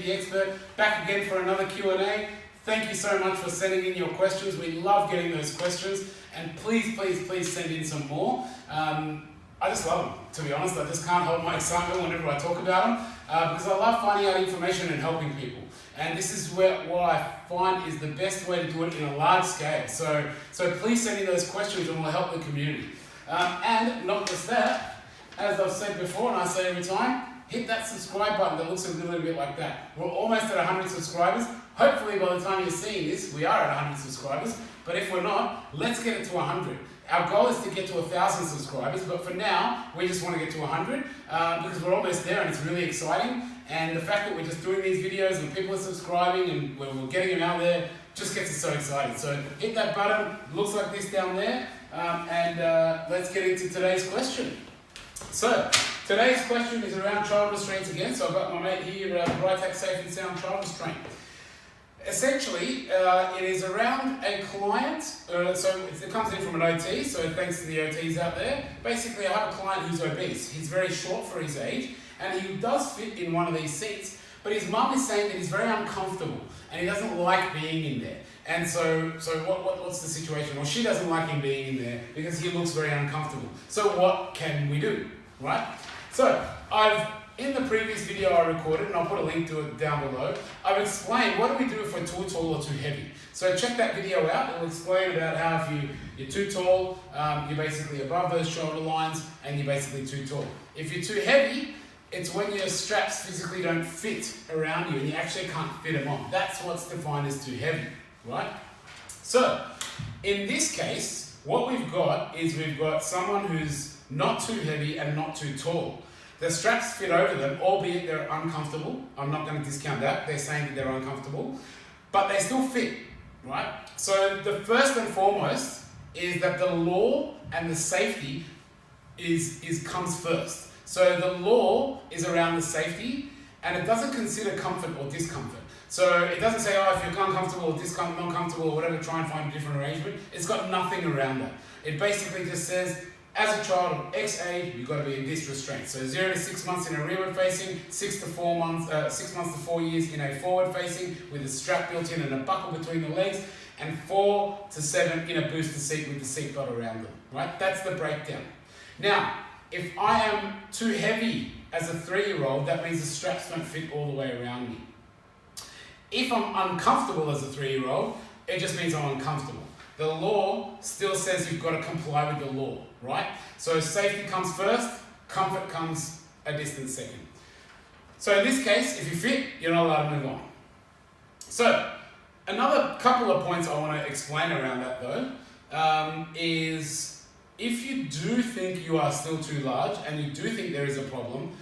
the expert, back again for another Q&A. Thank you so much for sending in your questions. We love getting those questions, and please, please, please send in some more. I just love them, to be honest. I just can't hold my excitement whenever I talk about them, because I love finding out information and helping people. And this is what I find is the best way to do it in a large scale. So please send in those questions and we'll help the community. And not just that, as I've said before and I say every time, hit that subscribe button that looks a little bit like that. We're almost at 100 subscribers. Hopefully by the time you're seeing this, we are at 100 subscribers. But if we're not, let's get it to 100. Our goal is to get to 1,000 subscribers, but for now, we just want to get to 100 because we're almost there and it's really exciting. And the fact that we're just doing these videos and people are subscribing and we're getting them out there just gets us so excited. So hit that button, looks like this down there, and let's get into today's question. So today's question is around child restraints again. So I've got my mate here, Britac Safe and Sound Child Restraint. Essentially, it is around a client, so it comes in from an OT, so thanks to the OTs out there. Basically, I have a client who's obese. He's very short for his age, and he does fit in one of these seats, but his mum is saying that he's very uncomfortable, and he doesn't like being in there. And so what's the situation? Well, she doesn't like him being in there because he looks very uncomfortable. So what can we do, right? So in the previous video I recorded, and I'll put a link to it down below, I've explained what do we do if we're too tall or too heavy. So check that video out. It'll explain about how if you're too tall, you're basically above those shoulder lines, and you're basically too tall. If you're too heavy, it's when your straps physically don't fit around you and you actually can't fit them on. That's what's defined as too heavy, right? So in this case, what we've got is we've got someone who's not too heavy and not too tall. The straps fit over them, albeit they're uncomfortable. I'm not going to discount that. They're saying that they're uncomfortable, but they still fit, right? So the first and foremost is that the law and the safety comes first. So the law is around the safety, and it doesn't consider comfort or discomfort. So it doesn't say, oh, if you're uncomfortable or non-comfortable or whatever, try and find a different arrangement. It's got nothing around that. It basically just says, as a child of X age, you've got to be in this restraint. So 0 to 6 months in a rearward facing, 6 months to 4 years in a forward facing with a strap built in and a buckle between the legs, and 4 to 7 in a booster seat with the seatbelt around them, right? That's the breakdown. Now, if I am too heavy as a 3-year-old, that means the straps don't fit all the way around me. If I'm uncomfortable as a 3-year-old, it just means I'm uncomfortable. The law still says you've got to comply with the law, right? So safety comes first, comfort comes a distant second. So in this case, if you fit, you're not allowed to move on. So another couple of points I want to explain around that though, is if you do think you are still too large and you do think there is a problem,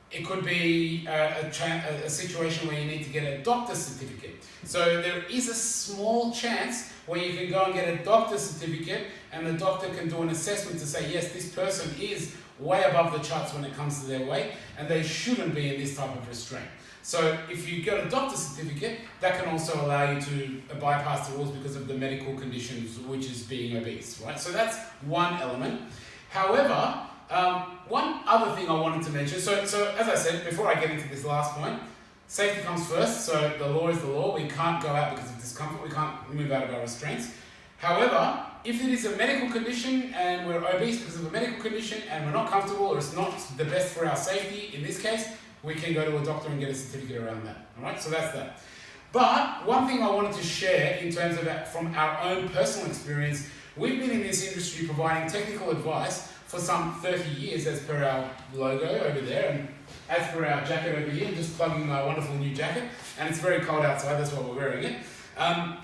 it could be a situation where you need to get a doctor's certificate. So there is a small chance where you can go and get a doctor's certificate and the doctor can do an assessment to say, yes, this person is way above the charts when it comes to their weight and they shouldn't be in this type of restraint. So if you get a doctor's certificate, that can also allow you to bypass the rules because of the medical conditions, which is being obese, right? So that's one element. However, one other thing I wanted to mention, so as I said, before I get into this last point, safety comes first, so the law is the law. We can't go out because of discomfort, we can't move out of our restraints. However, if it is a medical condition and we're obese because of a medical condition and we're not comfortable or it's not the best for our safety, in this case, we can go to a doctor and get a certificate around that, all right? So that's that. But one thing I wanted to share in terms of from our own personal experience, we've been in this industry providing technical advice for some 30 years as per our logo over there and as per our jacket over here, just plugging my wonderful new jacket, and it's very cold outside, that's why we're wearing it.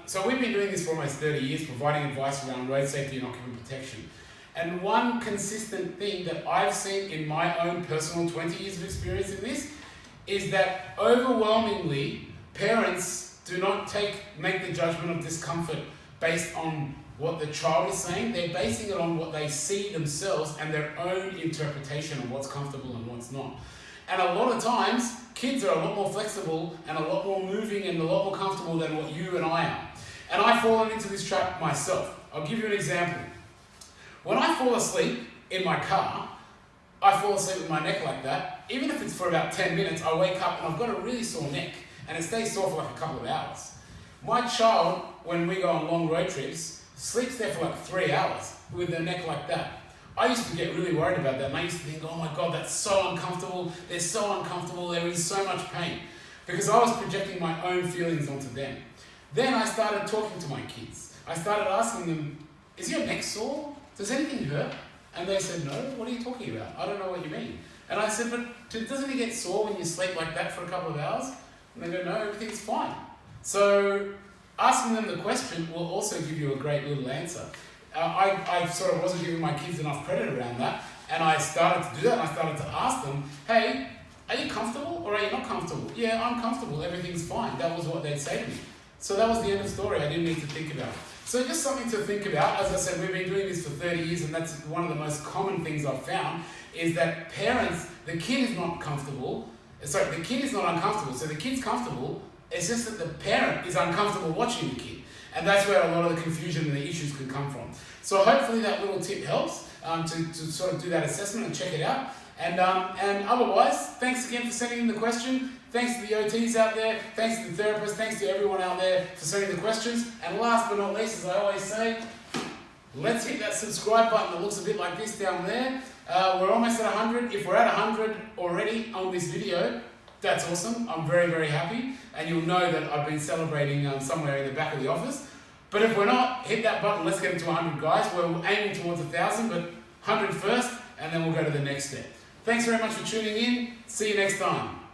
So we've been doing this for almost 30 years, providing advice around road safety and occupant protection. And one consistent thing that I've seen in my own personal 20 years of experience in this is that overwhelmingly parents do not make the judgment of discomfort based on what the child is saying. They're basing it on what they see themselves and their own interpretation of what's comfortable and what's not. And a lot of times, kids are a lot more flexible and a lot more moving and a lot more comfortable than what you and I are. And I've fallen into this trap myself. I'll give you an example. When I fall asleep in my car, I fall asleep with my neck like that, even if it's for about 10 minutes, I wake up and I've got a really sore neck, and it stays sore for like a couple of hours. My child, when we go on long road trips, sleeps there for like 3 hours with their neck like that. I used to get really worried about that, and I used to think, oh my God, that's so uncomfortable, they're so uncomfortable, they're in so much pain, because I was projecting my own feelings onto them. Then I started talking to my kids. I started asking them, is your neck sore? Does anything hurt? And they said, no, what are you talking about? I don't know what you mean. And I said, but doesn't it get sore when you sleep like that for a couple of hours? And they go, no, everything's fine. So asking them the question will also give you a great little answer. I sort of wasn't giving my kids enough credit around that, and I started to do that, and I started to ask them, hey, are you comfortable or are you not comfortable? Yeah, I'm comfortable, everything's fine. That was what they'd say to me. So that was the end of the story. I didn't need to think about it. So just something to think about. As I said, we've been doing this for 30 years, and that's one of the most common things I've found, is that parents, the kid is not comfortable, the kid is not uncomfortable, so the kid's comfortable, it's just that the parent is uncomfortable watching the kid. And that's where a lot of the confusion and the issues can come from. So hopefully that little tip helps to sort of do that assessment and check it out. And otherwise, thanks again for sending in the question. Thanks to the OTs out there. Thanks to the therapists. Thanks to everyone out there for sending the questions. And last but not least, as I always say, let's hit that subscribe button that looks a bit like this down there. We're almost at 100. If we're at 100 already on this video, that's awesome. I'm very, very happy. And you'll know that I've been celebrating somewhere in the back of the office. But if we're not, hit that button. Let's get it to 100, guys. We're aiming towards 1,000, but 100 first, and then we'll go to the next step. Thanks very much for tuning in. See you next time.